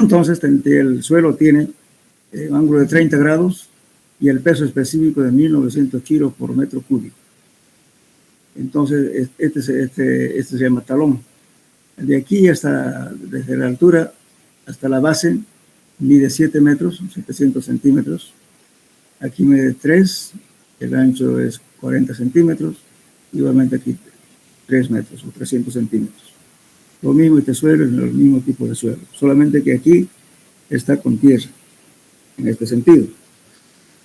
Entonces, el suelo tiene un ángulo de 30 grados y el peso específico de 1900 kilos por metro cúbico. Entonces, este se llama talón. De aquí hasta, desde la altura hasta la base, mide 7 metros, 700 centímetros. Aquí mide 3, el ancho es 40 centímetros, igualmente aquí 3 metros o 300 centímetros. Lo mismo este suelo es el mismo tipo de suelo, solamente que aquí está con tierra, en este sentido.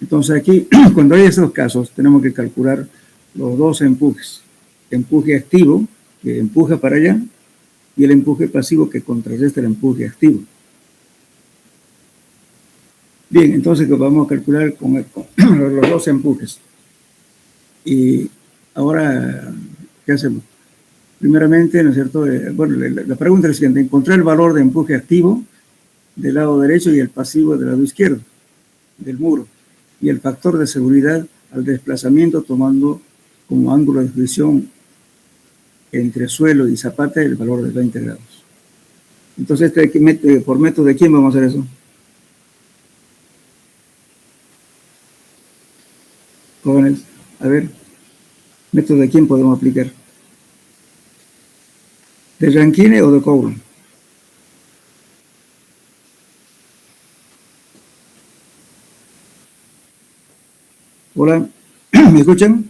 Entonces aquí, cuando hay estos casos, tenemos que calcular los dos empujes. Empuje activo, que empuja para allá, y el empuje pasivo, que contrarresta el empuje activo. Bien, entonces vamos a calcular con los dos empujes. Y ahora, ¿qué hacemos? Primeramente, ¿no es cierto? Bueno, la pregunta es la siguiente: encontrar el valor de empuje activo del lado derecho y el pasivo del lado izquierdo del muro, y el factor de seguridad al desplazamiento, tomando como ángulo de fricción entre suelo y zapata el valor de 20 grados. Entonces, por método de quién vamos a hacer eso. Jóvenes, a ver, método de quién podemos aplicar. ¿De Rankine o de Coulomb? Hola, ¿me escuchan?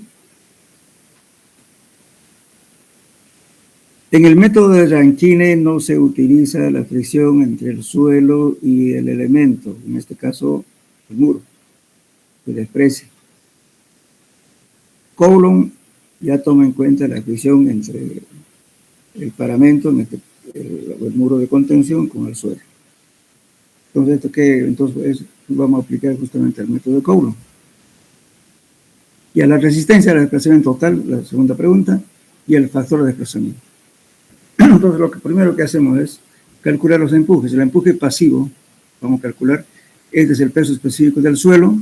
En el método de Rankine no se utiliza la fricción entre el suelo y el elemento, en este caso el muro, se desprecia. Coulomb ya toma en cuenta la fricción entre el paramento, el muro de contención, con el suelo. Entonces, entonces vamos a aplicar justamente el método de Coulomb. Y a la resistencia al desplazamiento total, la segunda pregunta, y el factor de desplazamiento. Entonces, lo primero que hacemos es calcular los empujes. El empuje pasivo, vamos a calcular, este es el peso específico del suelo,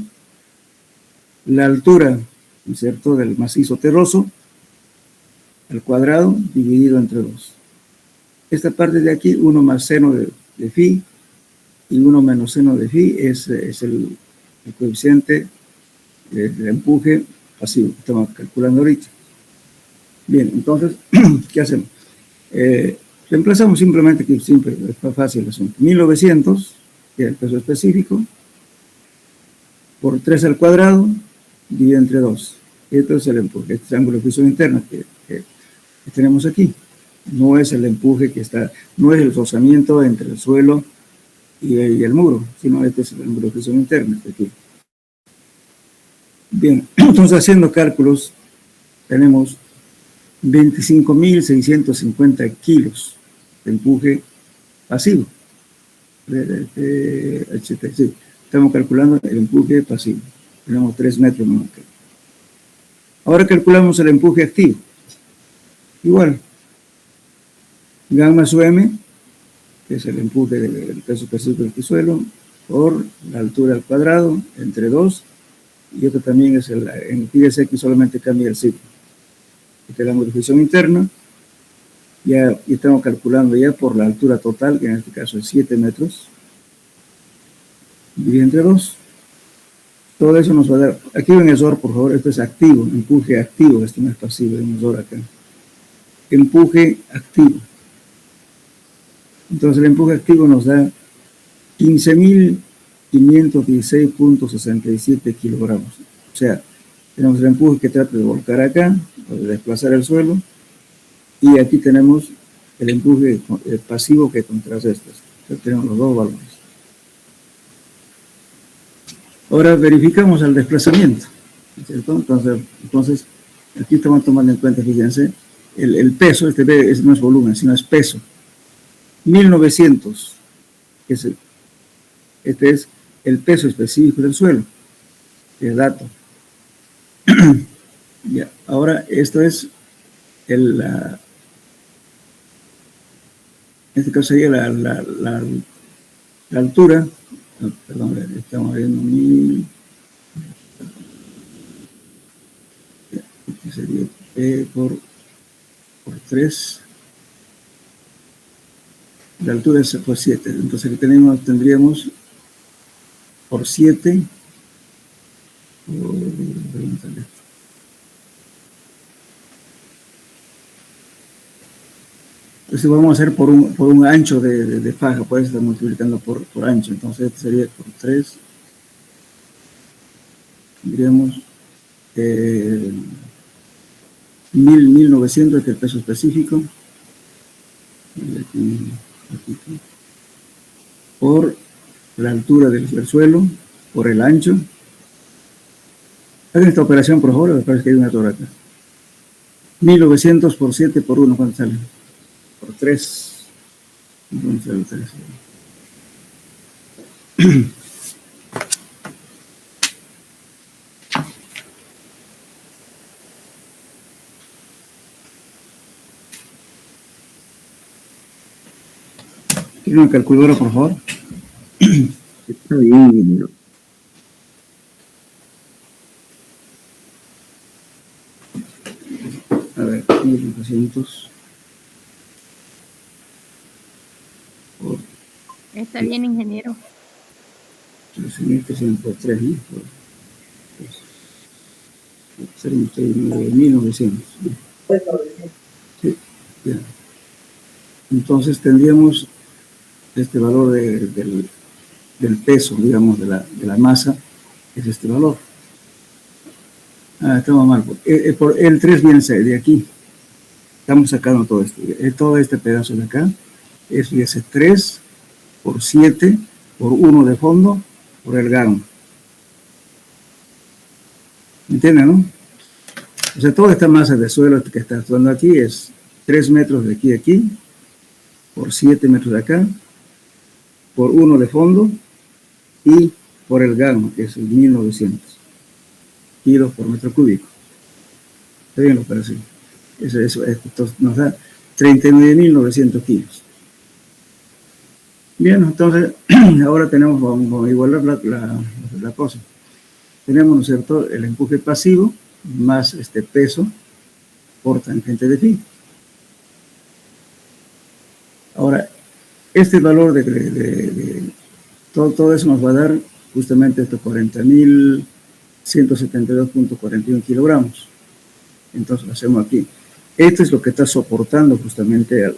la altura, ¿no es cierto?, del macizo terroso, al cuadrado, dividido entre 2. Esta parte de aquí, 1 más seno de phi, y 1 menos seno de phi, es el coeficiente del empuje pasivo que estamos calculando ahorita. Bien, entonces, ¿qué hacemos? Reemplazamos simplemente, que siempre es fácil el asunto. 1900, que es el peso específico, por 3 al cuadrado, dividido entre 2. Esto es el empuje, este ángulo de fricción interna que tenemos aquí. No es el empuje que está, no es el rozamiento entre el suelo y el muro, sino este es el ángulo de fricción interna. Aquí. Bien, entonces, haciendo cálculos, tenemos 25.650 kilos de empuje pasivo. Sí, estamos calculando el empuje pasivo. Tenemos 3 metros más acá. Ahora calculamos el empuje activo. Igual, gamma sub m, que es el empuje del peso específico del suelo, por la altura al cuadrado, entre 2, y esto también es en pi de x solamente cambia el signo. Este es la modificación interna, y estamos calculando ya por la altura total, que en este caso es 7 metros, dividido entre 2. Todo eso nos va a dar, aquí un error, por favor, esto es activo, empuje activo, esto no es pasivo, hay un error acá. Empuje activo. Entonces el empuje activo nos da 15.516.67 kilogramos. O sea, tenemos el empuje que trata de volcar acá, o de desplazar el suelo, y aquí tenemos el empuje pasivo que contrarresta. Entonces tenemos los dos valores. Ahora verificamos el desplazamiento, ¿cierto? Entonces, aquí estamos tomando en cuenta, fíjense, el peso, este no es volumen, sino es peso. 1900, este es el peso específico del suelo, el dato. Ya, ahora esto es en este caso sería la altura, no, perdón, estamos viendo 1000, este sería P por 3, La altura es por 7. Entonces tendríamos por 7. Entonces vamos a hacer por un ancho de faja, por eso está multiplicando por ancho. Entonces este sería por 3. Tendríamos 1900, que es el peso específico. Por la altura del suelo, por el ancho. Hagan esta operación, por favor, me parece que hay una error acá. 1900 por 7 por 1, ¿cuánto sale? Por 3. ¿Dónde sale 3? ¿Tiene una calculadora, por favor? Está bien. A ver, 1200. Está bien, ingeniero. 13.300 por 3, ¿no? Por 1900. Sí, ya. Entonces tendríamos este valor del peso, digamos, de la masa, es este valor. Estamos mal. Por el 3 viene de aquí. Estamos sacando todo esto. Todo este pedazo de acá es ese 3 por 7 por 1 de fondo por el gamma. ¿Entienden, no? O sea, toda esta masa de suelo que está actuando aquí es 3 metros de aquí a aquí, por 7 metros de acá, por 1 de fondo y por el gamma, que es el 1900 kilos por metro cúbico. ¿Está bien lo parece? Esto nos da 39.900 kilos. Bien, entonces, ahora vamos a igualar la cosa. Tenemos, ¿no es cierto?, el empuje pasivo más este peso por tangente de phi. Ahora, este valor todo eso nos va a dar justamente estos 40.172.41 kilogramos. Entonces lo hacemos aquí. Esto es lo que está soportando justamente al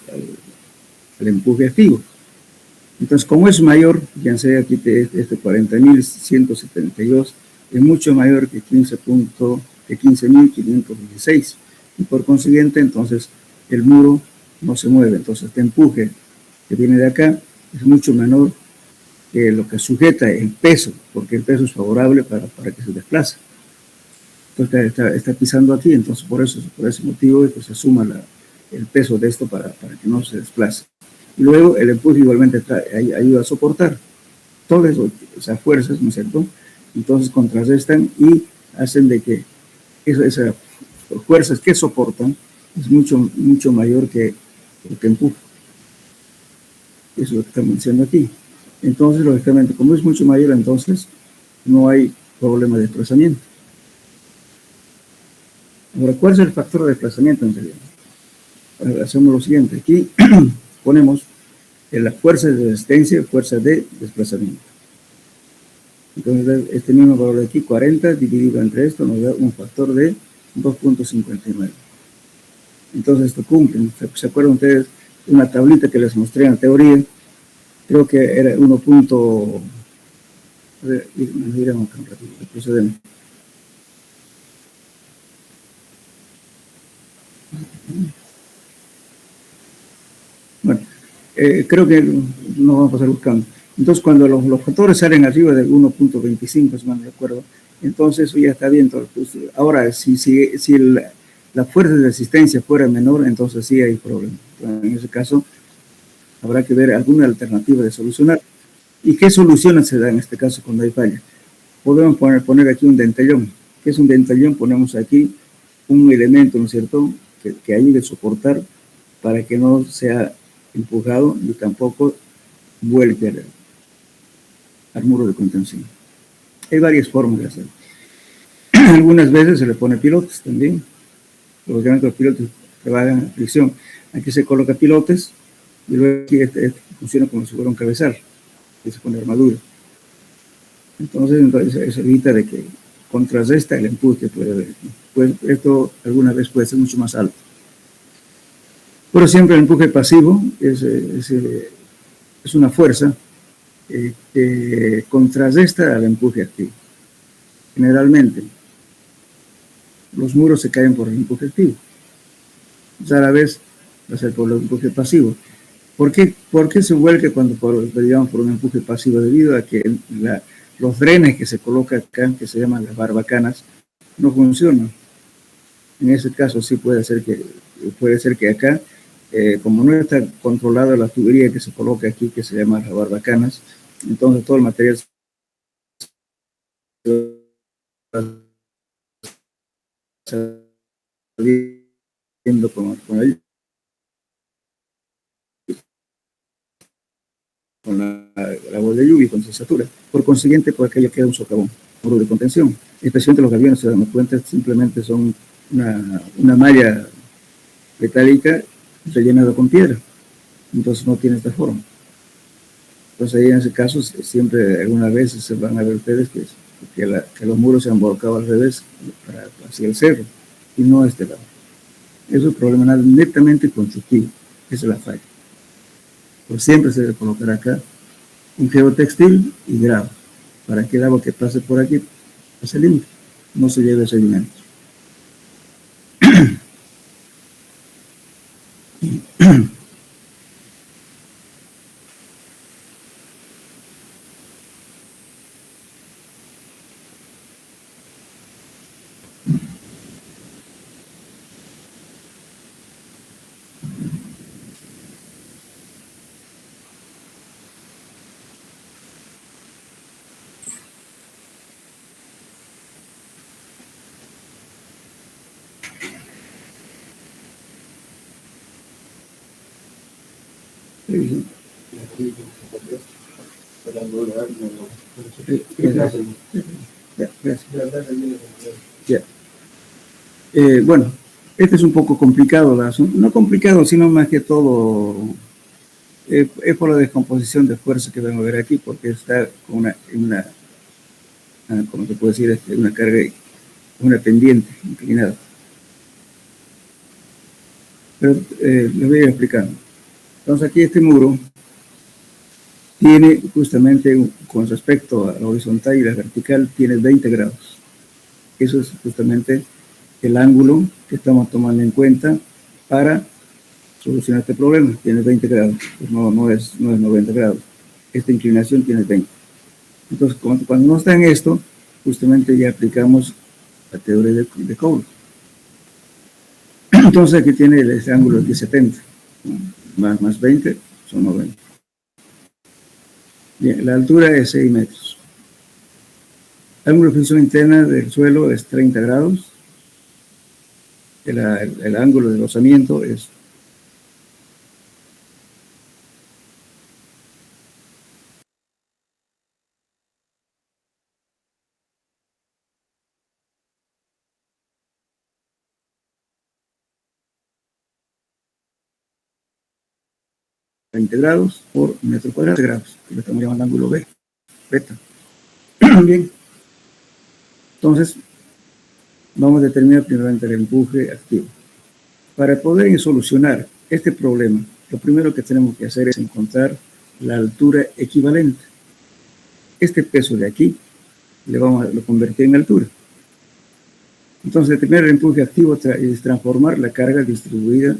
empuje activo. Entonces, como es mayor, ya sea aquí este 40.172 es mucho mayor que 15.516, y por consiguiente, entonces, el muro no se mueve. Entonces, este empuje que viene de acá es mucho menor que lo que sujeta el peso, porque el peso es favorable para que se desplace. Entonces, está pisando aquí, entonces por ese motivo se suma el peso de esto para que no se desplace. Y luego el empuje igualmente ayuda a soportar todas esas fuerzas, ¿no es cierto? Entonces contrarrestan y hacen de que esas fuerzas que soportan es mucho mayor que lo que empuja. Eso es lo que estamos diciendo aquí. Entonces, lógicamente, como es mucho mayor, entonces no hay problema de desplazamiento. Ahora, ¿cuál es el factor de desplazamiento en realidad? Hacemos lo siguiente. Aquí ponemos la fuerza de resistencia y fuerza de desplazamiento. Entonces, este mismo valor de aquí, 40, dividido entre esto, nos da un factor de 2.59. Entonces, esto cumple. ¿Se acuerdan ustedes de una tablita que les mostré en la teoría? Creo que era 1. A ver, miramos acá un ratito, procedemos. Bueno, creo que no vamos a pasar buscando. Entonces, cuando los factores salen arriba del 1.25, si mal no recuerdo, entonces eso ya está bien. Ahora, si la fuerza de resistencia fuera menor, entonces sí hay problema. En ese caso, habrá que ver alguna alternativa de solucionar. ¿Y qué soluciones se da en este caso cuando hay falla? Podemos poner aquí un dentellón. ¿Qué es un dentellón? Ponemos aquí un elemento, ¿no es cierto?, que ayude a soportar para que no sea empujado y tampoco vuelque al muro de contención. Hay varias formas de hacerlo. Algunas veces se le pone pilotes también. Lógicamente los pilotes trabajan a fricción. Aquí se coloca pilotes Y luego aquí este funciona como si fuera un cabezal, que se pone armadura. Entonces eso evita de que contrarresta el empuje que puede haber. Pues esto alguna vez puede ser mucho más alto. Pero siempre el empuje pasivo es una fuerza que contrarresta al empuje activo. Generalmente, los muros se caen por el empuje activo. Rara vez va a ser por el empuje pasivo. ¿Por qué se vuelque cuando por un empuje pasivo? Debido a que los drenes que se colocan acá, que se llaman las barbacanas, no funcionan. En ese caso sí puede ser que acá, como no está controlada la tubería que se coloca aquí, que se llama las barbacanas, entonces todo el material saliendo con la agua de lluvia y con sensatura. Por consiguiente, por aquello queda un socavón, muro de contención. Especialmente los aviones, se dan cuenta, simplemente son una malla metálica rellenada con piedra. Entonces no tiene esta forma. Entonces ahí en ese caso, siempre algunas veces se van a ver ustedes que los muros se han volcado al revés hacia el cerro y no a este lado. Eso es un problema netamente constructivo. Esa es la falla. Pues siempre se debe colocar acá un geotextil y grava para que el agua que pase por aquí pase limpio, no se lleve sedimentos. Bueno, este es un poco complicado, no complicado, sino más que todo es por la descomposición de fuerza que vamos a ver aquí, porque está con como se puede decir, una carga, una pendiente inclinada. Pero les voy a explicar. Entonces aquí este muro tiene justamente, con respecto a la horizontal y la vertical, tiene 20 grados. Eso es justamente el ángulo que estamos tomando en cuenta para solucionar este problema. Tiene 20 grados, pues no es 90 grados. Esta inclinación tiene 20. Entonces, cuando no está en esto, justamente ya aplicamos la teoría de Coulomb. Entonces aquí tiene ese ángulo de 70, más 20 son 90. Bien, la altura es 6 metros. El ángulo de fricción interna del suelo es 30 grados. El ángulo de rozamiento es 20 grados por metro cuadrado de grados, que lo estamos llamando ángulo beta. Bien, entonces vamos a determinar primeramente el empuje activo. Para poder solucionar este problema, lo primero que tenemos que hacer es encontrar la altura equivalente. Este peso de aquí lo convertir en altura. Entonces, determinar el empuje activo es transformar la carga distribuida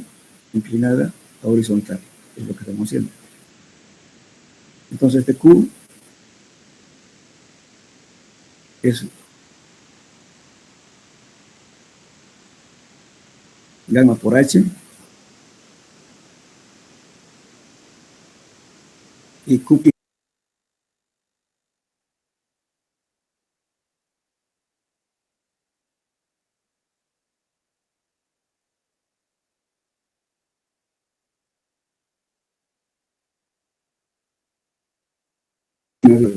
inclinada a horizontal. Es lo que estamos haciendo. Entonces, este Q es gamma por H y Q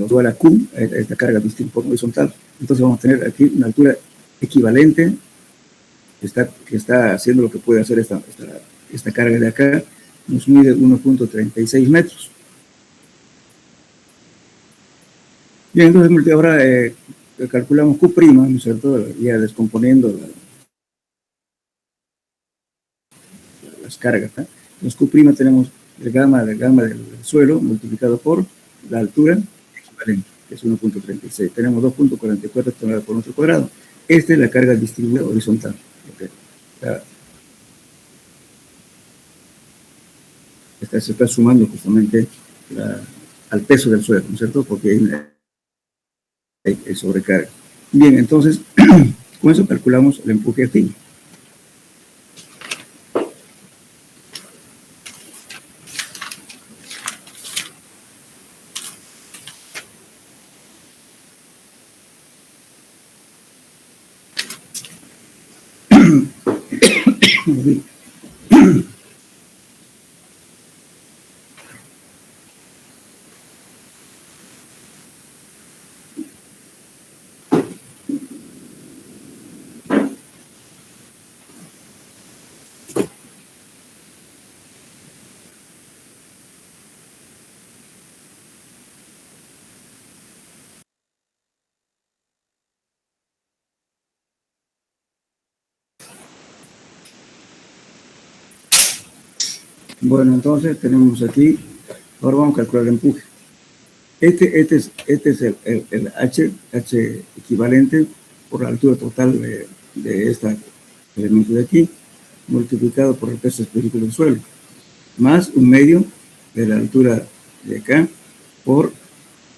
igual a Q, esta carga distinta horizontal. Entonces vamos a tener aquí una altura equivalente que está haciendo lo que puede hacer esta carga de acá, nos mide 1.36 metros. Bien, entonces ahora calculamos Q', ¿no es cierto? Ya descomponiendo las cargas, ¿no? Entonces Q' tenemos el gamma del suelo multiplicado por la altura equivalente, que es 1.36. Tenemos 2.44 toneladas por metro cuadrado. Esta es la carga distribuida horizontal. Okay. Se está sumando justamente al peso del suelo, ¿no es cierto? Porque hay sobrecarga. Bien, entonces, con eso calculamos el empuje activo. Bueno, entonces tenemos aquí, ahora vamos a calcular el empuje. Este es el H equivalente por la altura total de este elemento de aquí, multiplicado por el peso específico del suelo, más 1/2 de la altura de acá por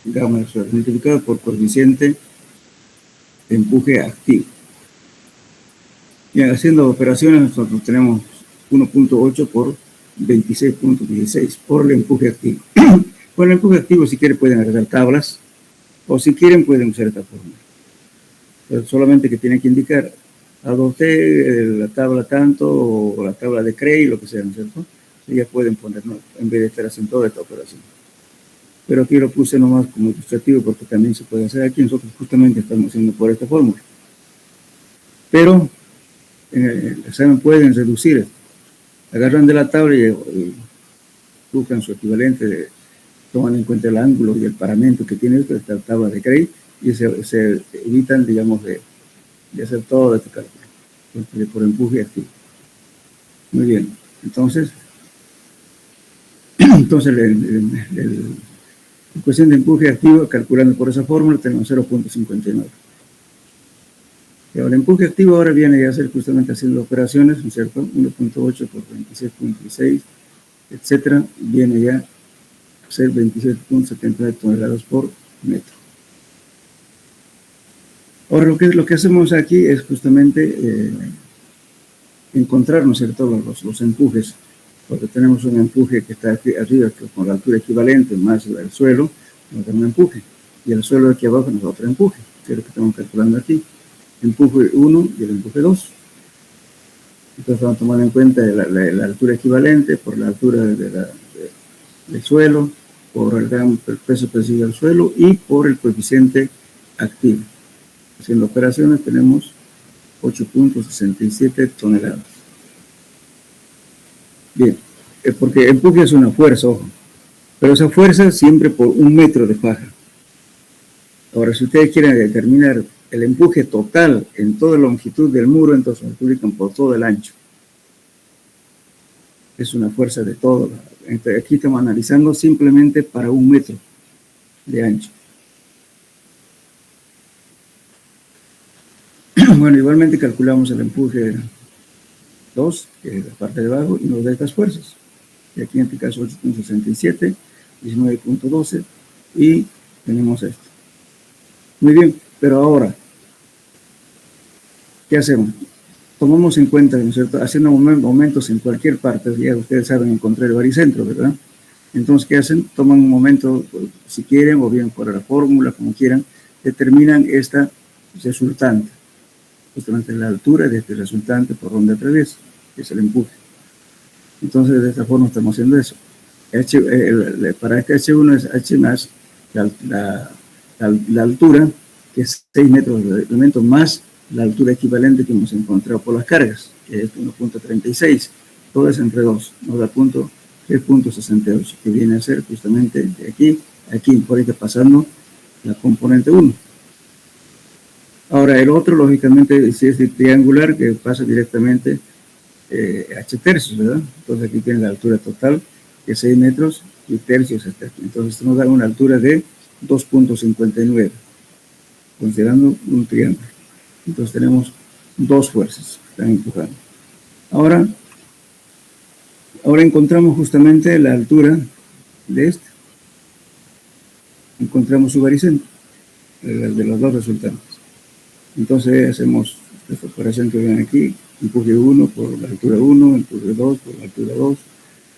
gamma del suelo, multiplicado por coeficiente de empuje activo. Bien, haciendo operaciones, nosotros tenemos 1.8 por 26.16 por el empuje activo. Por el empuje activo, si quieren, pueden agregar tablas, o si quieren, pueden usar esta fórmula. Pero solamente que tienen que indicar, adopté la tabla tanto, o la tabla de Cray, lo que sea, ¿no es cierto? Y ya pueden poner, ¿no?, en vez de estar haciendo toda esta operación. Pero aquí lo puse nomás como ilustrativo, porque también se puede hacer aquí. Nosotros justamente estamos haciendo por esta fórmula. Pero en el examen pueden reducir esto. Agarran de la tabla y buscan su equivalente, toman en cuenta el ángulo y el paramento que tiene esta tabla de Cray, y se evitan, digamos, de hacer todo este cálculo por empuje activo. Muy bien, entonces la ecuación de empuje activo, calculando por esa fórmula, tenemos 0.59. El empuje activo ahora viene a ser justamente haciendo operaciones, ¿no es cierto? 1.8 por 26.6, etcétera, viene ya a ser 27.79 toneladas por metro. Ahora lo que hacemos aquí es justamente encontrar, ¿no es cierto?, los empujes, porque tenemos un empuje que está aquí arriba, que con la altura equivalente más el suelo, nos da un empuje, y el suelo aquí abajo nos da otro empuje, que es lo que estamos calculando aquí. Empuje 1 y el empuje 2. Entonces vamos a tomar en cuenta la altura equivalente por la altura del suelo, por el peso específico del suelo y por el coeficiente activo. Haciendo operaciones tenemos 8.67 toneladas. Bien, porque empuje es una fuerza, ojo, pero esa fuerza siempre por 1 metro de faja. Ahora, si ustedes quieren determinar el empuje total en toda la longitud del muro, entonces lo multiplican por todo el ancho. Es una fuerza de todo. Entonces, aquí estamos analizando simplemente para 1 metro de ancho. Bueno, igualmente calculamos el empuje 2, que es la parte de abajo, y nos da estas fuerzas. Y aquí en este caso 8.67, 19.12, y tenemos esto. Muy bien, pero ahora, ¿qué hacemos? Tomamos en cuenta, ¿no es cierto?, haciendo momentos en cualquier parte, ya ustedes saben encontrar el baricentro, ¿verdad? Entonces, ¿qué hacen? Toman un momento, si quieren, o bien por la fórmula, como quieran, determinan esta resultante, justamente la altura de este resultante por donde atraviesa, que es el empuje. Entonces, de esta forma estamos haciendo eso. Para este H1 es H más la altura, que es 6 metros de elemento, más la altura equivalente que hemos encontrado por las cargas, que es 1.36. Todo es entre 2, nos da 3.68, que viene a ser justamente de aquí a aquí, por ahí está pasando la componente 1. Ahora, el otro, lógicamente, si es de triangular, que pasa directamente h tercios, ¿verdad? Entonces aquí tiene la altura total de 6 metros y tercios hasta aquí. Entonces esto nos da una altura de 2.59, considerando un triángulo. Entonces tenemos dos fuerzas que están empujando. Ahora encontramos justamente la altura de este. Encontramos su baricentro, de los dos resultantes. Entonces hacemos esta operación que ven aquí, empuje 1 por la altura 1, empuje 2 por la altura 2,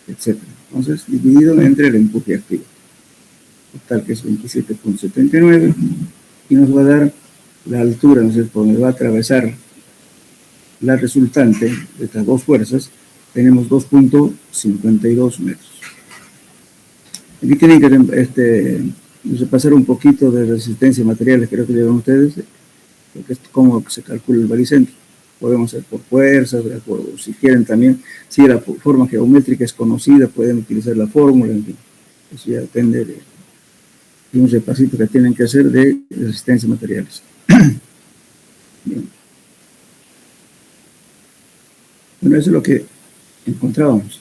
etc. Entonces, dividido entre el empuje activo. Total que es 27.79 y nos va a dar la altura, no sé, por donde va a atravesar la resultante de estas dos fuerzas, tenemos 2.52 metros. Aquí tienen que pasar un poquito de resistencia a materiales, creo que llevan ustedes, porque es cómo se calcula el baricentro. Podemos hacer por fuerzas, o si quieren también, si la forma geométrica es conocida, pueden utilizar la fórmula, en fin. Eso ya depende de un repasito que tienen que hacer de resistencia a materiales. Bien. Bueno, eso es lo que encontrábamos.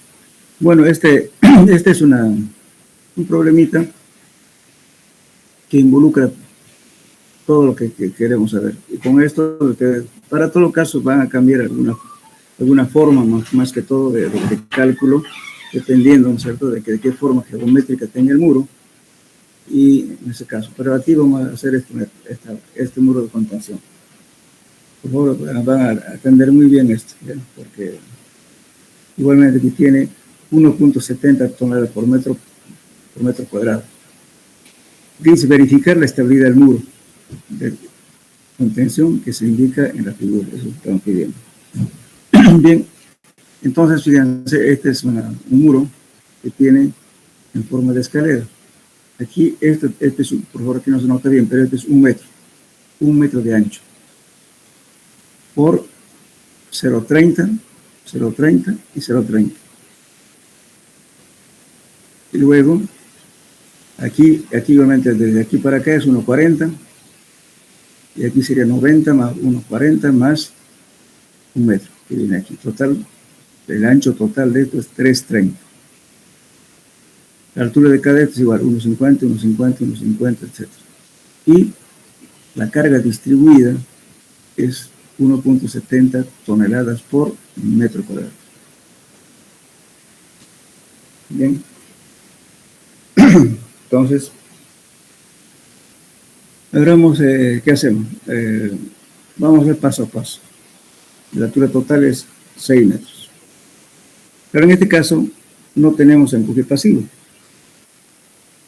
Bueno, este es un problemita que involucra todo lo que queremos saber. Y con esto, para todo caso, van a cambiar alguna forma, más que todo, de cálculo, dependiendo, ¿no es cierto?, de qué forma geométrica tenga el muro. Y en ese caso, pero aquí vamos a hacer este muro de contención. Por favor, van a atender muy bien esto, ¿bien? Porque igualmente aquí tiene 1.70 toneladas por metro cuadrado. Dice verificar la estabilidad del muro de contención que se indica en la figura. Eso estamos pidiendo. Bien, entonces fíjense, este es un muro que tiene en forma de escalera. Aquí, este es, por favor, aquí no se nota bien, pero este es 1 metro de ancho por 0.30, 0.30 y 0.30. Y luego, aquí igualmente desde aquí para acá es 1.40, y aquí sería 90 más 1.40 más 1 metro, que viene aquí. Total, el ancho total de esto es 3.30. La altura de cada esto es igual, 1.50, 1.50, 1.50, etc. Y la carga distribuida es 1.70 toneladas por metro cuadrado. Bien. Entonces, veremos qué hacemos. Vamos a ver paso a paso. La altura total es 6 metros. Pero en este caso no tenemos empuje pasivo.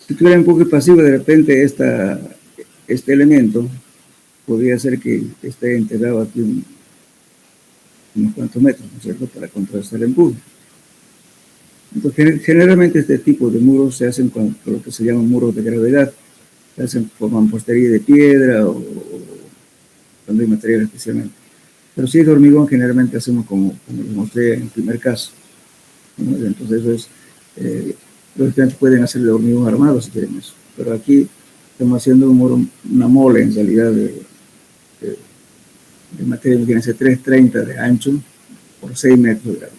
Si tuviera empuje pasivo, de repente este elemento podría ser que esté enterrado aquí unos cuantos metros, ¿no es cierto?, para contrarrestar el empuje. Entonces, generalmente este tipo de muros se hacen con lo que se llaman muros de gravedad. Se hacen con mampostería de piedra o cuando hay material especialmente. Pero si es de hormigón, generalmente hacemos como les mostré en el primer caso. Entonces, eso es, los estudiantes pueden hacer de hormigón armado si quieren eso. Pero aquí estamos haciendo un muro, una mole en realidad de material que tiene ese 3.30 de ancho por 6 metros de alto.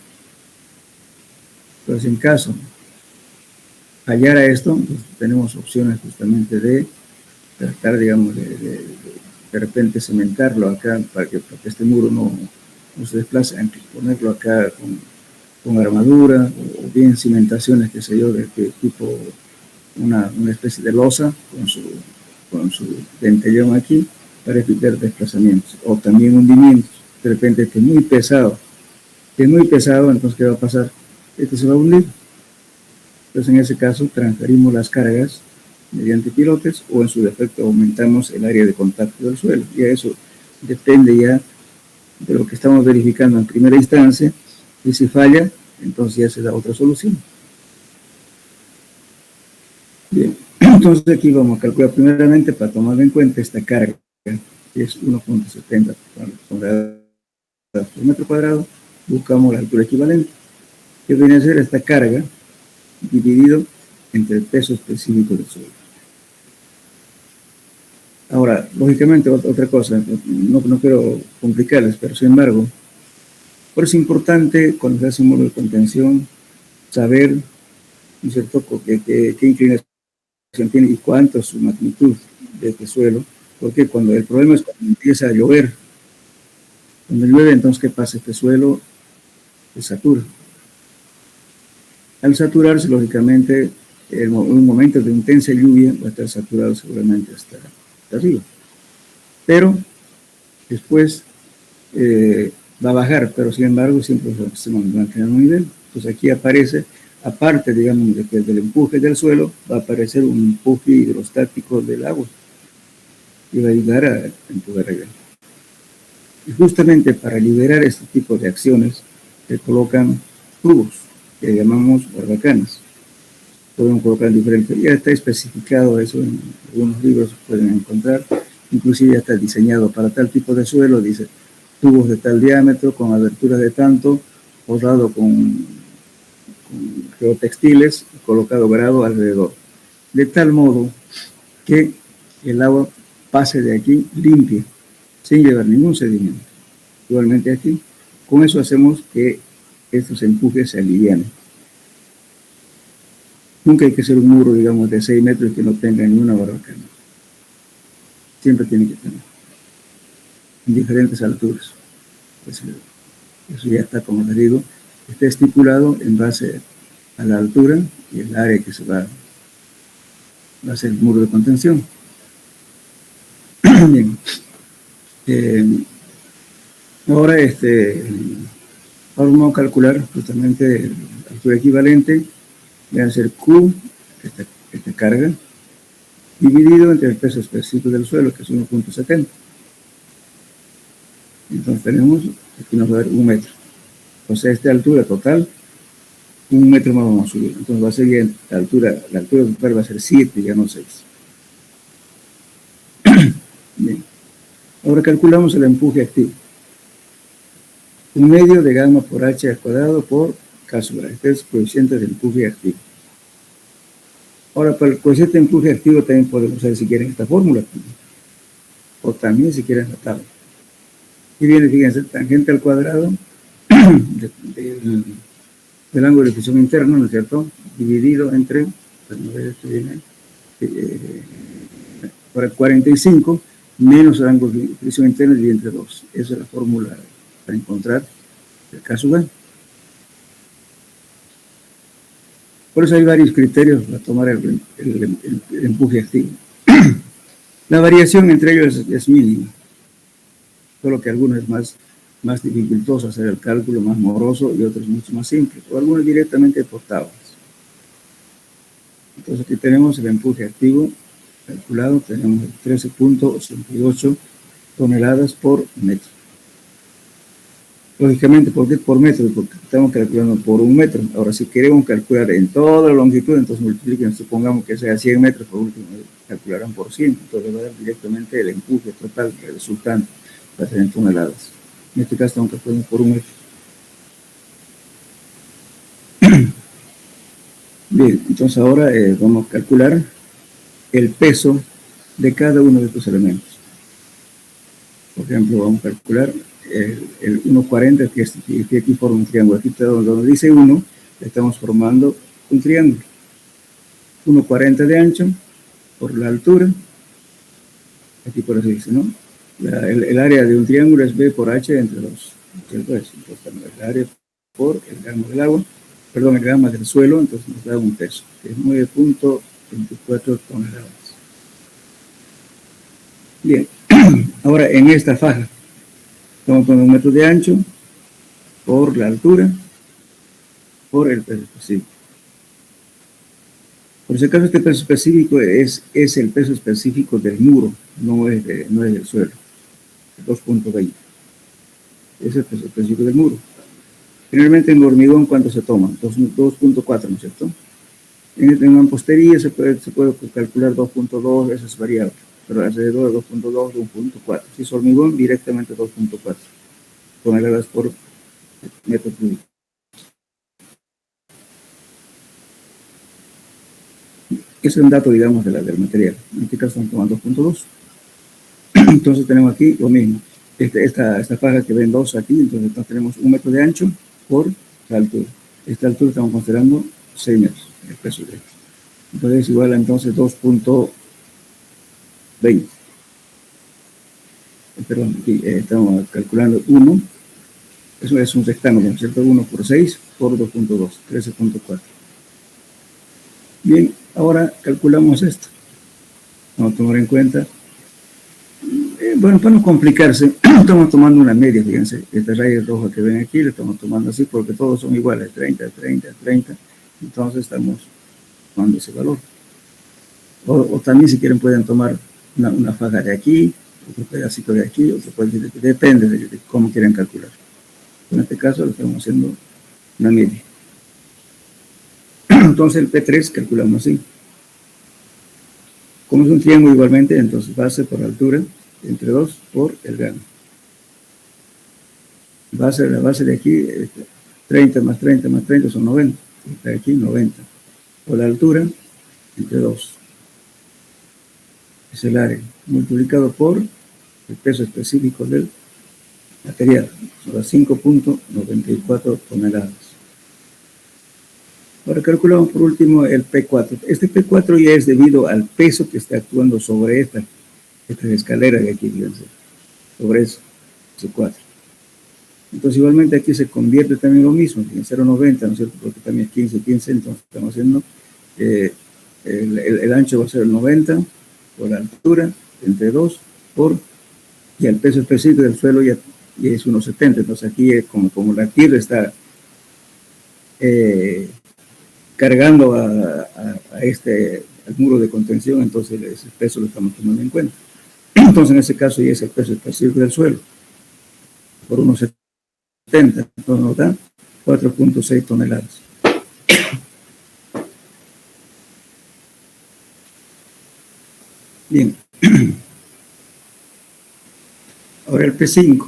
Entonces, en caso hallara esto, pues tenemos opciones justamente de tratar, digamos, de repente cementarlo acá para que este muro no se desplace, ponerlo acá con armadura o bien cimentaciones, qué sé yo, de qué tipo, una especie de losa con su dentellón aquí para evitar desplazamientos o también hundimientos. De repente que es muy pesado, entonces ¿qué va a pasar? Este se va a hundir. Entonces en ese caso transferimos las cargas mediante pilotes o en su defecto aumentamos el área de contacto del suelo. Y eso depende ya de lo que estamos verificando en primera instancia, y si falla, entonces ya se da otra solución. Bien, entonces aquí vamos a calcular primeramente para tomar en cuenta esta carga, que es 1.70 toneladas por metro cuadrado. Buscamos la altura equivalente, que viene a ser esta carga dividido entre el peso específico del suelo. Ahora, lógicamente, otra cosa, no quiero complicarles, pero sin embargo, por eso es importante cuando se hace un muro de contención saber, ¿no es cierto?, qué inclinación tiene y cuánto es su magnitud de este suelo, porque cuando el problema es cuando empieza a llover, cuando llueve, entonces, ¿qué pasa? Este suelo se satura. Al saturarse, lógicamente, en un momento de intensa lluvia va a estar saturado seguramente hasta arriba. Pero después va a bajar, pero sin embargo siempre se mantiene en un nivel. Entonces aquí aparece, aparte, digamos, del empuje del suelo, va a aparecer un empuje hidrostático del agua y va a ayudar a empujar arriba. Y justamente para liberar este tipo de acciones se colocan tubos que llamamos barbacanas. Podemos colocar diferentes, ya está especificado eso en algunos libros, pueden encontrar, inclusive ya está diseñado para tal tipo de suelo, dice tubos de tal diámetro, con aberturas de tanto, forrado con geotextiles, colocado grado alrededor, de tal modo que el agua pase de aquí limpia, sin llevar ningún sedimento. Igualmente aquí, con eso hacemos que estos empujes se alivianen. Nunca hay que hacer un muro, digamos, de 6 metros que no tenga ni una barbacana. Siempre tiene que tener, en diferentes alturas. Eso ya está, como les digo, está estipulado en base a la altura y el área que se va a hacer el muro de contención. Bien. Ahora vamos a calcular justamente la altura equivalente. Va a ser Q, esta carga, dividido entre el peso específico del suelo, que es 1.70. Entonces tenemos, aquí nos va a dar 1 metro. O sea, esta altura total, 1 metro más vamos a subir. Entonces va a ser la altura total va a ser 7, ya no 6. Bien. Ahora calculamos el empuje activo. 1 medio de gamma por h al cuadrado por K sub A. Este es el coeficiente de empuje activo. Ahora, para el coeficiente de empuje activo también podemos usar, si quieren, esta fórmula. O también, si quieren, la tabla. Y viene, fíjense, tangente al cuadrado del ángulo de fricción interno, ¿no es cierto? Dividido entre, esto viene, 45 menos el ángulo de fricción interno dividido entre 2. Esa es la fórmula para encontrar el K sub A. Por eso hay varios criterios para tomar el empuje activo. La variación entre ellos es mínima, solo que algunos es más dificultoso hacer el cálculo, más moroso, y otros mucho más simples, o algunos directamente por tablas. Entonces aquí tenemos el empuje activo calculado, tenemos 13.88 toneladas por metro. Lógicamente, ¿por qué por metro? Porque estamos calculando por 1 metro. Ahora, si queremos calcular en toda la longitud, entonces multipliquen, supongamos que sea 100 metros, por último, calcularán por 100. Entonces va a dar directamente el empuje total, el resultante, va a ser en toneladas. En este caso estamos calculando por 1 metro. Bien, entonces ahora vamos a calcular el peso de cada uno de estos elementos. Por ejemplo, vamos a calcular el 1,40, que aquí forma un triángulo. Aquí donde dice 1, estamos formando un triángulo. 1,40 de ancho por la altura. Aquí por así dice, ¿no? El área de un triángulo es B por H entre 2. Entonces, el área por el gamma del agua, perdón, el gamma del suelo, entonces nos da un peso, que es 9.24 toneladas. Bien, ahora en esta faja, estamos con 1 metro de ancho por la altura, por el peso específico. Por si acaso, este peso específico es el peso específico del muro, no es del suelo, 2.20. Es el peso específico del muro. Generalmente en hormigón, ¿cuánto se toma? 2.4, ¿no es cierto? En mampostería se puede calcular 2.2, eso es variable, pero alrededor de 2.2, 1.4. Si es hormigón, directamente 2.4 toneladas por metro cúbico. es un dato, digamos, del material. En este caso estamos tomando 2.2. Entonces tenemos aquí lo mismo. Esta faja que ven 2 aquí, entonces tenemos 1 metro de ancho por la altura. Esta altura estamos considerando 6 metros, el peso de esto. Entonces es igual a entonces 2.20. Perdón, aquí estamos calculando 1. Eso es un rectángulo, ¿cierto? 1 por 6 por 2.2, 13.4. Bien, ahora calculamos esto. Vamos a tomar en cuenta, bueno, para no complicarse, estamos tomando una media, fíjense, esta raya roja que ven aquí, la estamos tomando así porque todos son iguales, 30, 30, 30, entonces estamos tomando ese valor. O también si quieren pueden tomar una faja de aquí, otro pedacito de aquí, otro pedacito, depende de cómo quieran calcular. En este caso lo estamos haciendo una media. Entonces el P3 calculamos así. Como es un triángulo igualmente, entonces base por altura entre 2 por el grano. La base de aquí, 30 más 30 más 30 son 90. Está aquí 90. Por la altura, entre 2. Es el área. Multiplicado por el peso específico del material. Son las 5.94 toneladas. Ahora calculamos por último el P4. Este P4 ya es debido al peso que está actuando sobre esta escalera de aquí, fíjense. Sobre eso, ese 4. Entonces igualmente aquí se convierte también lo mismo, en 0.90, ¿no es cierto? Porque también es 15, 15, entonces estamos haciendo, el ancho va a ser el 90 por la altura, entre 2 por, y el peso específico del suelo ya es 1.70, entonces aquí es como la tierra está cargando al muro de contención, entonces ese peso lo estamos tomando en cuenta. Entonces en ese caso ya es el peso específico del suelo, por 1.70, entonces nos da 4.6 toneladas. Bien. Ahora el P5.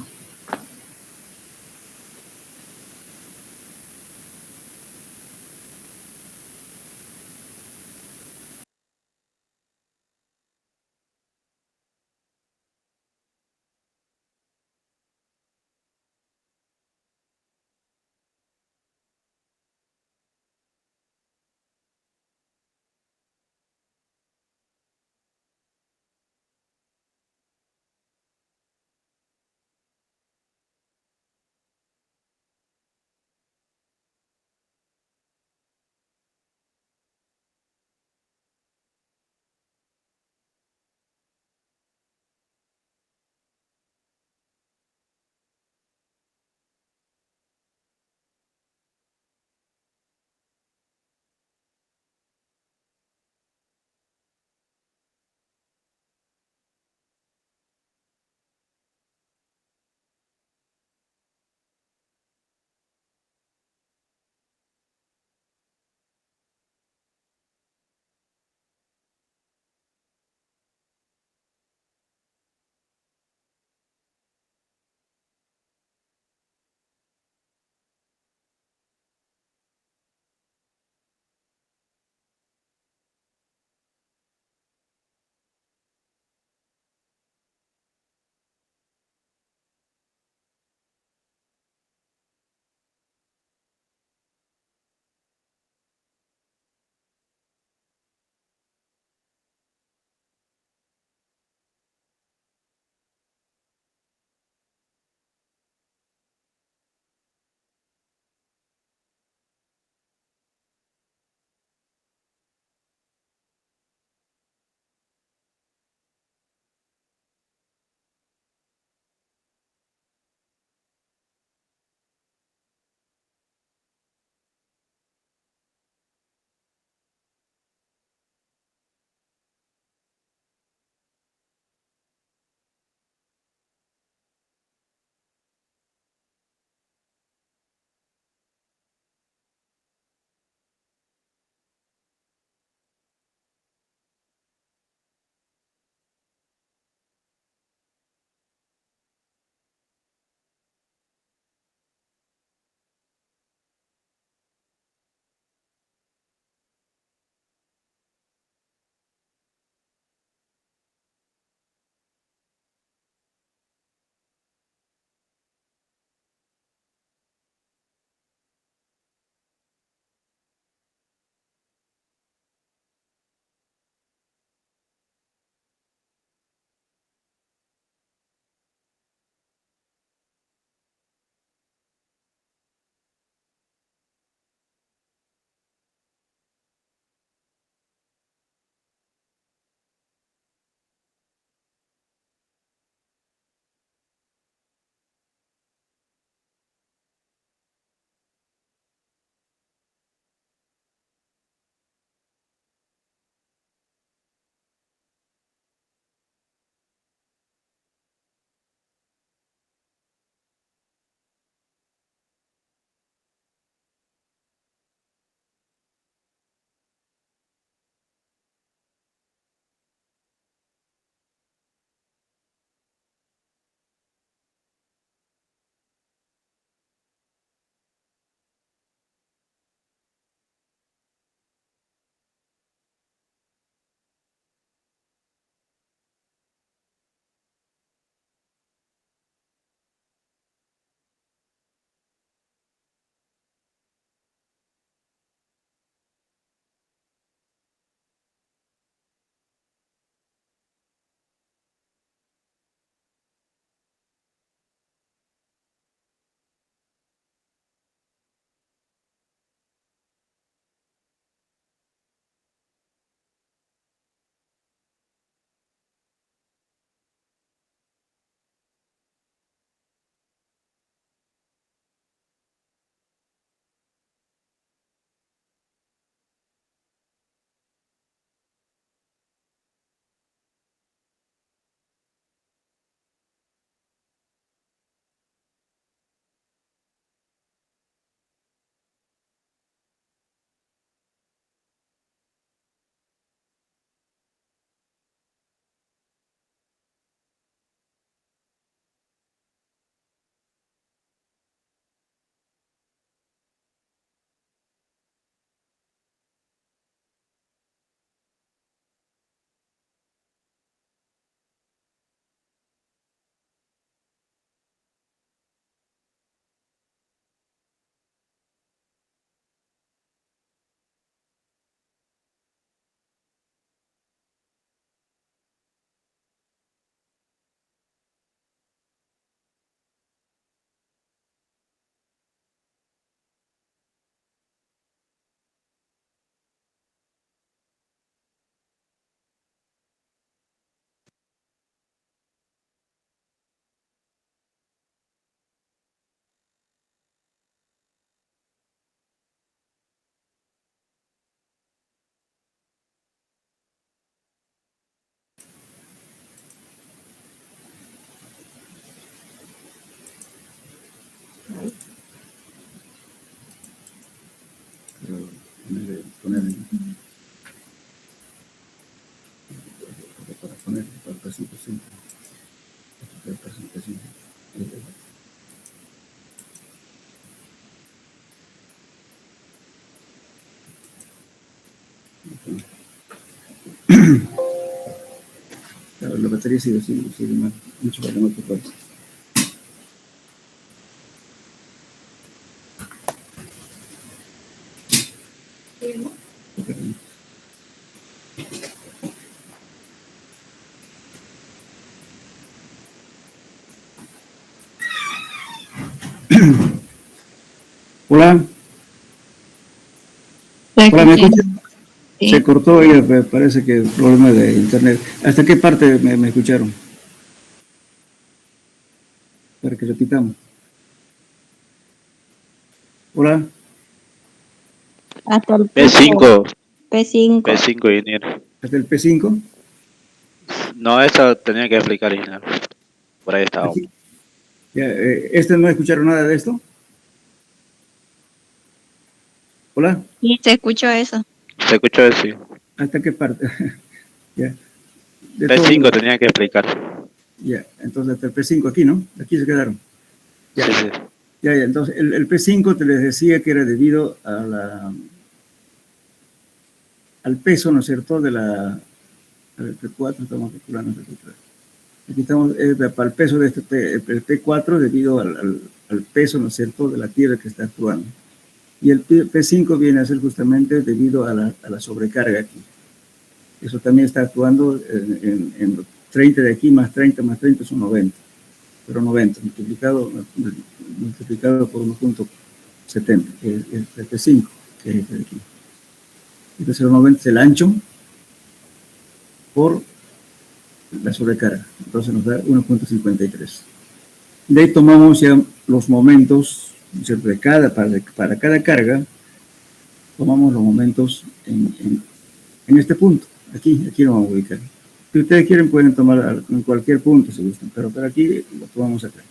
poner para presentación. Presentación. La batería sigue mal. Mucho problema que pasa. Hola. Hola, ¿me escuchas? Sí. Se cortó y parece que problema de internet. ¿Hasta qué parte me escucharon? Para que repitamos. Hola. Hasta el P5. P5. P5, ingeniero. ¿Hasta el P5? No, eso tenía que explicar, ingeniero. Por ahí estaba. Ya, ¿no escucharon nada de esto? Hola. Sí, se escuchó eso. Se escuchó eso, sí. ¿Hasta qué parte? Ya. P5 tenía que explicar. Ya, entonces hasta el P5 aquí, ¿no? Aquí se quedaron. Ya, sí. Ya, entonces el P5 te les decía que era debido a al peso, ¿no es cierto?, de la... El P4 estamos calculando el P4. Aquí estamos, para el peso de este el P4 debido al peso, ¿no es cierto?, de la Tierra que está actuando. Y el P5 viene a ser justamente debido a la sobrecarga aquí. Eso también está actuando en 30 de aquí, más 30 son 90. Pero 90 multiplicado por 1.70, que es el P5, que es este de aquí. Entonces el 90 es el ancho por la sobrecarga. Entonces nos da 1.53. De ahí tomamos ya los momentos, ¿cierto?, de para cada carga, tomamos los momentos en este punto. Aquí lo vamos a ubicar. Si ustedes quieren, pueden tomar en cualquier punto, si gustan, pero para aquí lo tomamos acá.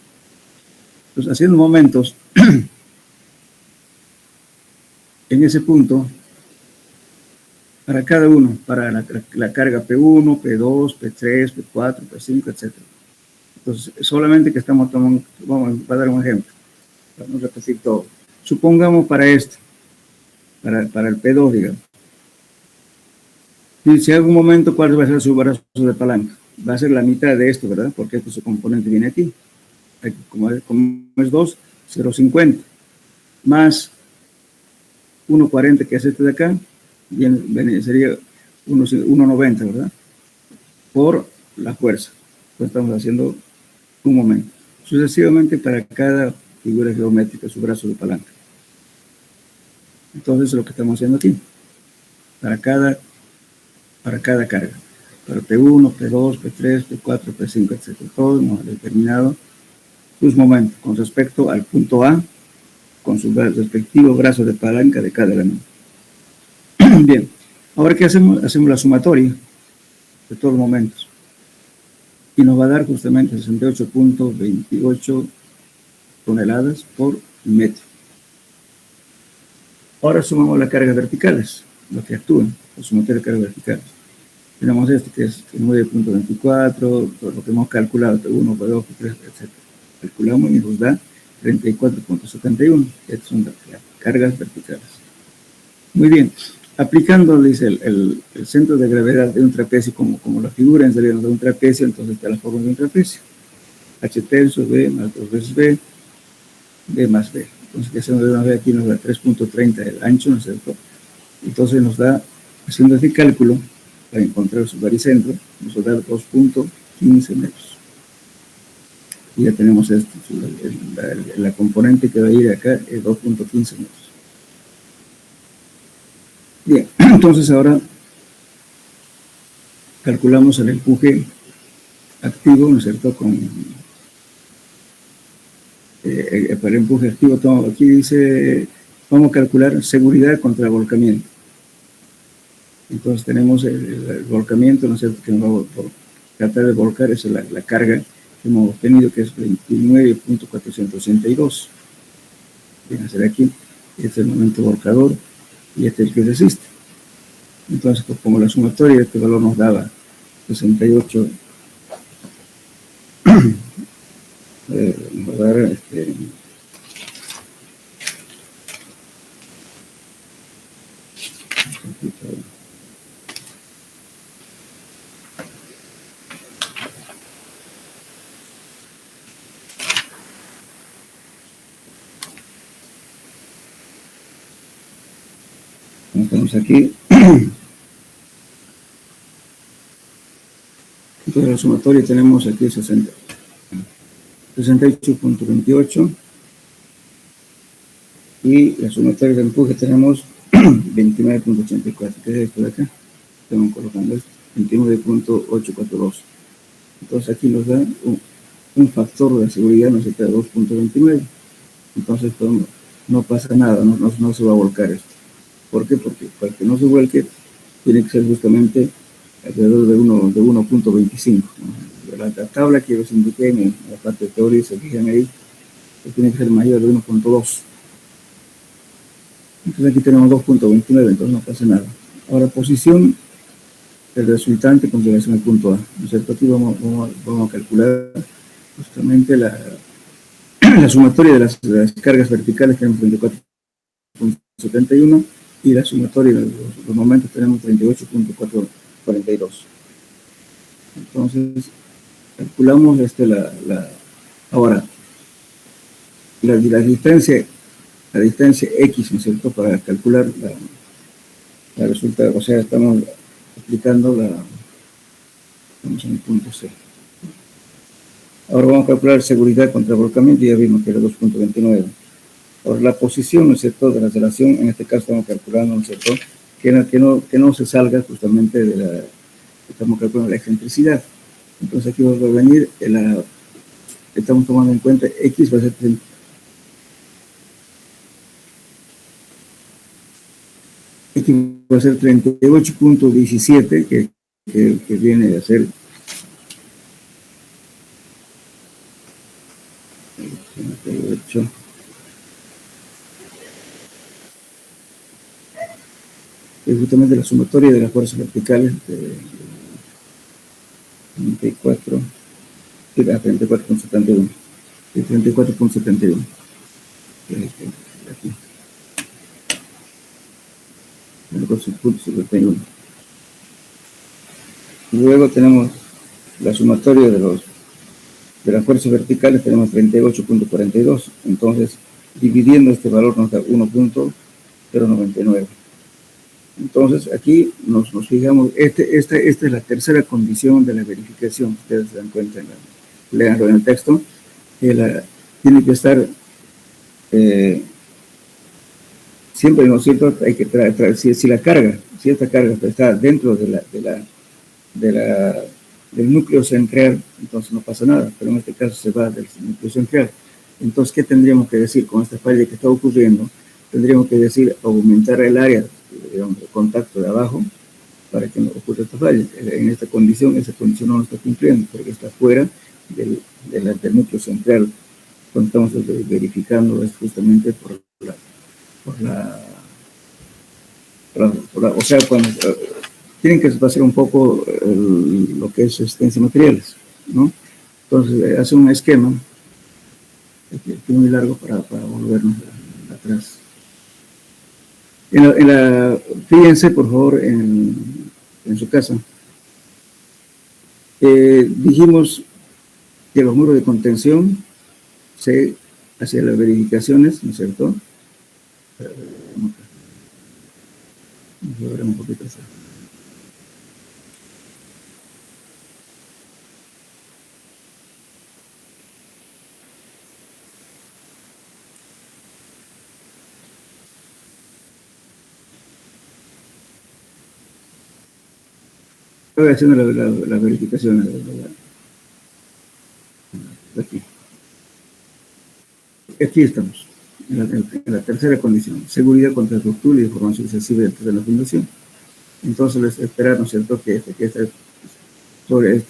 Entonces, haciendo momentos en ese punto, para cada uno, para la carga P1, P2, P3, P4, P5, etc. Entonces, solamente que estamos tomando, vamos a dar un ejemplo, vamos a repetir todo. Supongamos para este, para el P2, digamos. Y si en algún momento, ¿cuál va a ser su brazo de palanca? Va a ser la mitad de esto, ¿verdad? Porque este su componente viene aquí. Como es 2, 0.50. Más 1.40, que es este de acá, sería 1.90, ¿verdad? Por la fuerza. Pues estamos haciendo un momento. Sucesivamente para cada figura geométrica, su brazo de palanca. Entonces, es lo que estamos haciendo aquí. Para cada carga. Para P1, P2, P3, P4, P5, etc. Todos hemos determinado sus momentos con respecto al punto A, con su respectivo brazo de palanca de cada elemento. Bien, ahora ¿qué hacemos? Hacemos la sumatoria de todos los momentos. Y nos va a dar justamente 68.28 toneladas por metro. Ahora sumamos las cargas verticales, los que actúan, la sumatoria de cargas verticales. Tenemos este que es 9.24, lo que hemos calculado, P1, P2, P3, etc. Calculamos y nos da 34.71. Estas son las cargas verticales. Muy bien. Aplicando, dice, el centro de gravedad de un trapecio, como la figura en realidad nos da un trapecio, entonces está la forma de un trapecio. H tercio, B más 2 veces B, B más B. Entonces, que hacemos de una vez aquí nos da 3.30 el ancho, ¿no es cierto? Entonces nos da, haciendo este cálculo, para encontrar su baricentro, nos va a dar 2.15 metros. Y ya tenemos esto, la componente que va a ir acá es 2.15 metros. Bien, entonces ahora calculamos el empuje activo, ¿no es cierto? Para el empuje activo, aquí dice, vamos a calcular seguridad contra el volcamiento. Entonces tenemos el volcamiento, ¿no es cierto?, que nos va a tratar de volcar, esa es la carga que hemos obtenido, que es 29.462. Viene a ser aquí, este es el momento volcador y este es el que resiste. Entonces, como la sumatoria, este valor nos daba 68. Vamos a ver, estamos aquí. Entonces, la sumatoria tenemos aquí 68.28 y la sumatoria de empuje tenemos 29.84, que es esto de acá. Estamos colocando esto, 29.842. Entonces, aquí nos da un factor de seguridad, ¿no es cierto?, de 2.29. Entonces, no pasa nada, no se va a volcar esto. ¿Por qué? Porque para que no se vuelque, tiene que ser justamente alrededor de 1.25. ¿no? La tabla que os indiqué en la parte de teoría, se fijan ahí, que tiene que ser mayor de 1.2. Entonces aquí tenemos 2.29, entonces no pasa nada. Ahora, posición del resultante con relación al punto A. ¿No es cierto? Aquí vamos a calcular justamente la sumatoria de las cargas verticales, que tenemos 34.71, y la sumatoria de los momentos tenemos 38.442. Entonces, calculamos ahora la distancia X, ¿no es cierto?, para calcular la resulta, o sea, estamos aplicando estamos en el punto C. Ahora vamos a calcular seguridad contra volcamiento, y ya vimos que era 2.29. Ahora la posición, ¿no es cierto?, de la relación, en este caso estamos calculando, ¿no es cierto?, que no se salga justamente estamos calculando la excentricidad. Entonces aquí va a venir, estamos tomando en cuenta X va a ser 38.17, que viene a ser 38. Es justamente la sumatoria de las fuerzas verticales de 34.71. De 34.71. Aquí. 34.71. Luego tenemos la sumatoria de las fuerzas verticales, tenemos 38.42. Entonces, dividiendo este valor nos da 1.099. Entonces, aquí nos fijamos, esta es la tercera condición de la verificación. Ustedes se dan cuenta, leanlo en el texto, que tiene que estar siempre, ¿no es cierto?, hay que traer, si esta carga está dentro del núcleo central, entonces no pasa nada, pero en este caso se va del núcleo central. Entonces, ¿qué tendríamos que decir con esta falla que está ocurriendo? Tendríamos que decir aumentar el área, digamos, de contacto de abajo para que no ocurra esta falla. En esa condición no lo está cumpliendo porque está fuera del núcleo central. Cuando estamos verificando es justamente o sea, cuando tienen que pasar un poco lo que es existencia de materiales, ¿no? Entonces hace un esquema que es muy largo para volvernos atrás. Fíjense, por favor, en su casa. Dijimos que los muros de contención se hacían las verificaciones, ¿no es cierto? Vamos a ver un poquito eso. Estoy haciendo las verificaciones. Aquí estamos, en la tercera condición, seguridad contra ruptura y deformación excesiva dentro de la fundación. Entonces, esperar, ¿no es cierto?, que sobre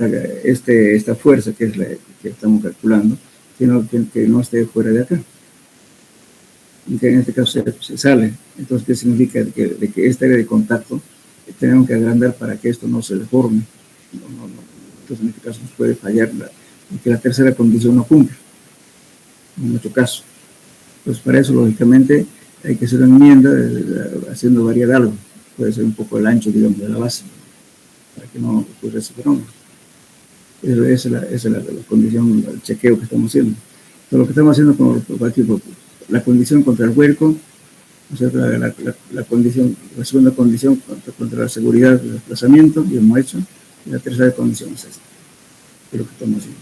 esta fuerza que es la que estamos calculando, que no esté fuera de acá. Y que en este caso se sale. Entonces, ¿qué significa? De que esta área de contacto tenemos que agrandar para que esto no se deforme. Entonces, en este caso, nos puede fallar porque la tercera condición no cumple, en muchos casos. Pues para eso, lógicamente, hay que hacer una enmienda haciendo variar algo. Puede ser un poco el ancho, digamos, de la base, para que no ocurra ese fenómeno. Esa es la condición, el chequeo que estamos haciendo. Entonces, lo que estamos haciendo con la condición contra el hueco, o sea, la segunda condición contra la seguridad del desplazamiento, y hemos hecho, y la tercera condición es esta, que es lo que estamos haciendo.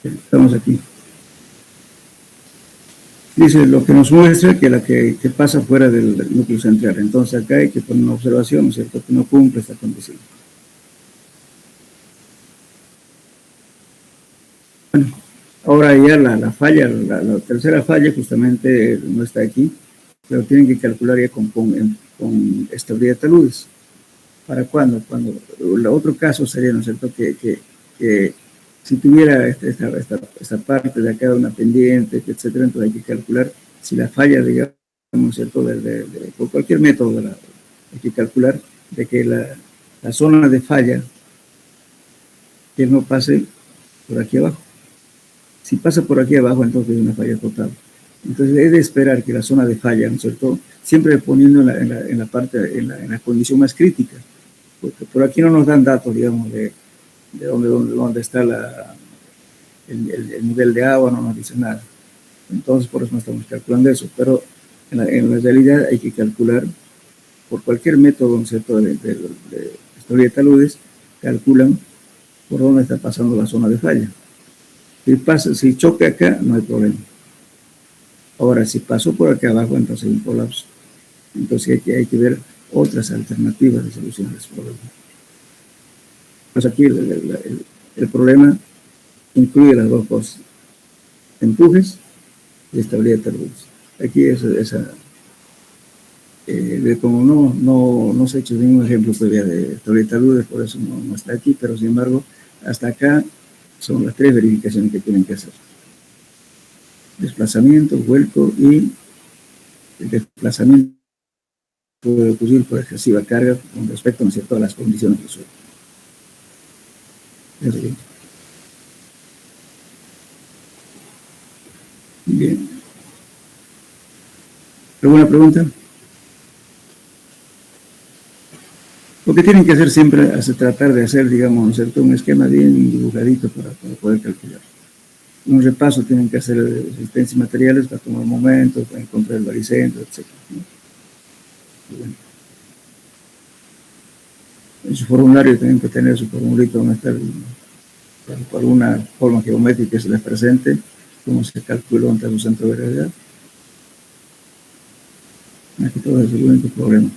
Estamos aquí. Dice, lo que nos muestra que la que pasa fuera del núcleo central. Entonces acá hay que poner una observación, ¿no es cierto?, que no cumple esta condición. Bueno, ahora ya la falla, la tercera falla justamente no está aquí, pero tienen que calcular ya con estabilidad de taludes. ¿Para cuándo? Cuando el otro caso sería, ¿no es cierto?, que si tuviera esta parte de acá, una pendiente, etcétera, entonces hay que calcular si la falla, digamos, ¿no es cierto?, por cualquier método, hay que calcular de que la zona de falla que no pase por aquí abajo. Si pasa por aquí abajo, entonces es una falla total. Entonces es de esperar que la zona de falla, ¿no es cierto?, siempre poniendo en la condición más crítica, porque por aquí no nos dan datos, digamos, de dónde está el nivel de agua, no nos dice nada. Entonces, por eso no estamos calculando eso. Pero en la realidad hay que calcular, por cualquier método, ¿no es cierto?, de estabilidad de taludes, calculan por dónde está pasando la zona de falla. Si choca acá, no hay problema. Ahora, si pasó por acá abajo, entonces hay un colapso. Entonces hay que ver otras alternativas de solución a ese problema. Pues aquí el problema incluye las dos cosas: empujes y estabilidad de taludes. Aquí como no se ha hecho ningún ejemplo todavía de estabilidad de taludes, por eso no está aquí, pero sin embargo, hasta acá son las tres verificaciones que tienen que hacer: desplazamiento, vuelco y el desplazamiento puede ocurrir por excesiva carga con respecto, ¿no es cierto?, a las condiciones del suelo. Bien. ¿Alguna pregunta? Lo que tienen que hacer siempre es tratar de hacer, digamos, ¿no es cierto?, un esquema bien dibujadito para poder calcular. Un repaso tienen que hacer de resistencia y materiales para tomar momentos, para encontrar el baricentro, etc. Bueno. En su formulario tienen que tener su formulito donde está por alguna forma geométrica que se les presente, cómo se calculó ante su centro de gravedad. Aquí todo es el único problema.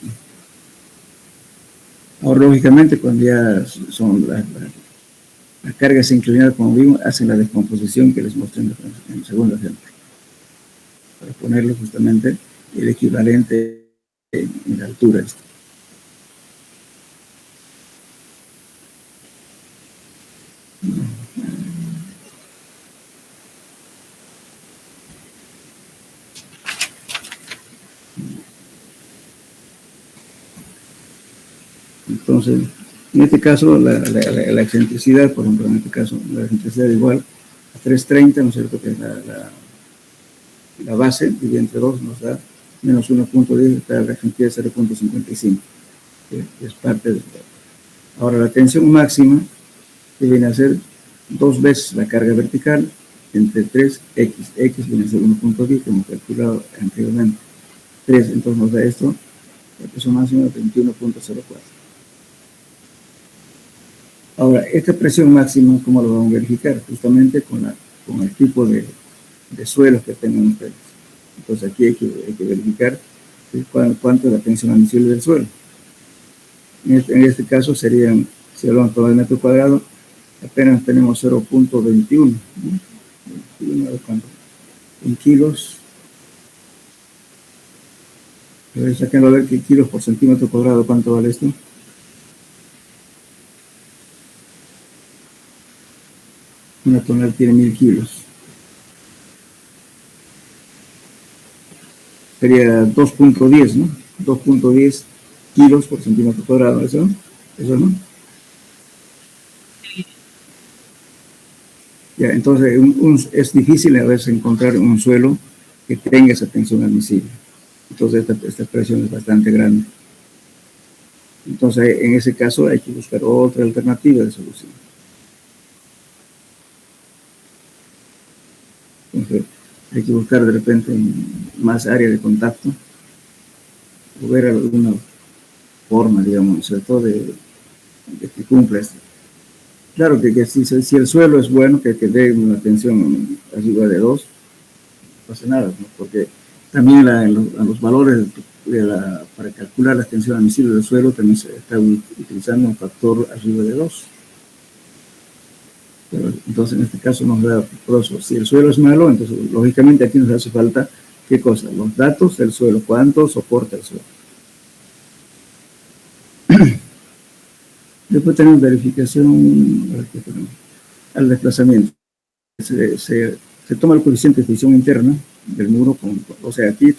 Ahora, lógicamente, cuando ya son las cargas inclinadas, como vimos, hacen la descomposición que les mostré en el segundo ejemplo, para ponerle justamente el equivalente en la altura. Entonces, en este caso, la excentricidad, por ejemplo, en este caso, la excentricidad es igual a 330, ¿no es cierto?, que es la base, dividida entre 2 nos da menos 1.10, está la excentricidad de 0.55, que es parte de. Ahora, la tensión máxima, que viene a ser 2 veces la carga vertical entre 3x. X viene a ser 1.10, que hemos calculado anteriormente. 3, entonces nos da esto, la presión máxima de 21.04. Ahora, esta presión máxima, ¿cómo lo vamos a verificar? Justamente con el tipo de suelos que tengan ustedes. Entonces aquí hay que verificar cuánto es la tensión admisible del suelo. En este caso serían, si hablamos por el metro cuadrado, apenas tenemos 0.21, ¿no? 21, ¿cuánto? En kilos. A ver, sáquenlo a ver qué kilos por centímetro cuadrado, ¿cuánto vale esto? Una tonelada tiene 1000 kilos. Sería 2.10, ¿no? 2.10 kilos por centímetro cuadrado, ¿eso no? Ya, entonces es difícil a veces encontrar un suelo que tenga esa tensión admisible. Entonces esta presión es bastante grande. Entonces en ese caso hay que buscar otra alternativa de solución. Entonces hay que buscar de repente más área de contacto o ver alguna forma, digamos, sobre todo de que cumpla esto. Claro que si el suelo es bueno, que dé una tensión arriba de 2, no pasa nada, ¿no? Porque también a los valores para calcular la tensión admisible del suelo también se está utilizando un factor arriba de 2. Pero entonces en este caso nos da poroso. Si el suelo es malo, entonces lógicamente aquí nos hace falta, ¿qué cosa? Los datos del suelo, cuánto soporta el suelo. Después tenemos verificación al desplazamiento. Se toma el coeficiente de fricción interna del muro, o sea, aquí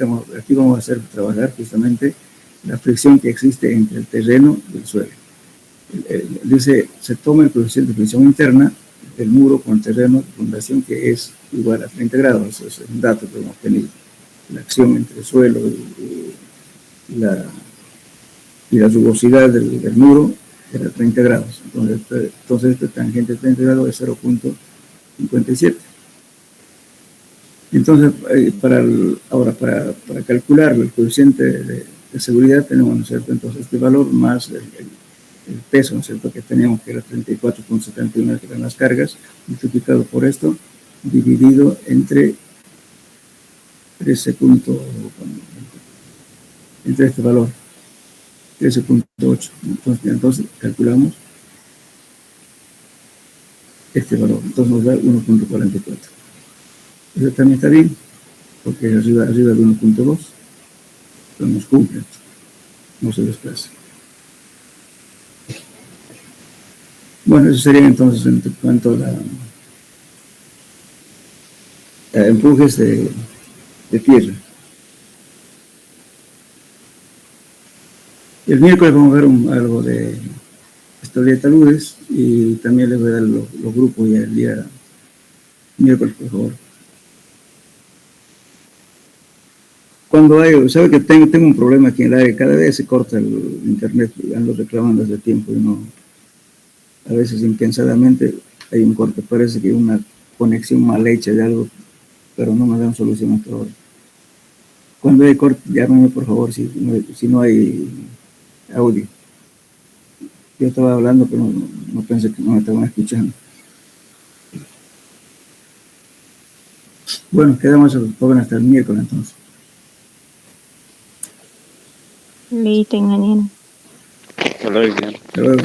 vamos a hacer trabajar justamente la fricción que existe entre el terreno y el suelo. Dice, se toma el coeficiente de fricción interna del muro con el terreno de fundación que es igual a 30 grados. Eso es un dato que hemos tenido. La acción entre el suelo y la rugosidad del muro era 30 grados. Entonces esta tangente de 30 grados es 0.57. Entonces, ahora para calcular el coeficiente de seguridad tenemos, ¿no es cierto? Entonces este valor más el peso, ¿no es cierto?, que teníamos, que era 34.71, que eran las cargas, multiplicado por esto, dividido entre 13. Entre este valor, 13.8. Entonces calculamos este valor. Entonces nos da 1.44. Eso también está bien, porque arriba del 1.2, entonces nos cumple, no se desplaza. Bueno, eso sería entonces en cuanto a empujes de tierra. El miércoles vamos a ver algo de estabilidad de taludes y también les voy a dar los grupos ya el día miércoles, por favor. Cuando sabe que tengo un problema aquí en el área, cada vez se corta el internet, ando reclamando hace tiempo y no, a veces impensadamente hay un corte, parece que hay una conexión mal hecha de algo, pero no me dan solución hasta ahora. Cuando hay corte, llámame por favor si no hay audio. Yo estaba hablando, pero no pensé que no me estaban escuchando. Bueno, quedamos hasta el miércoles entonces. Listo, ingeniero. Hasta luego. Hasta luego.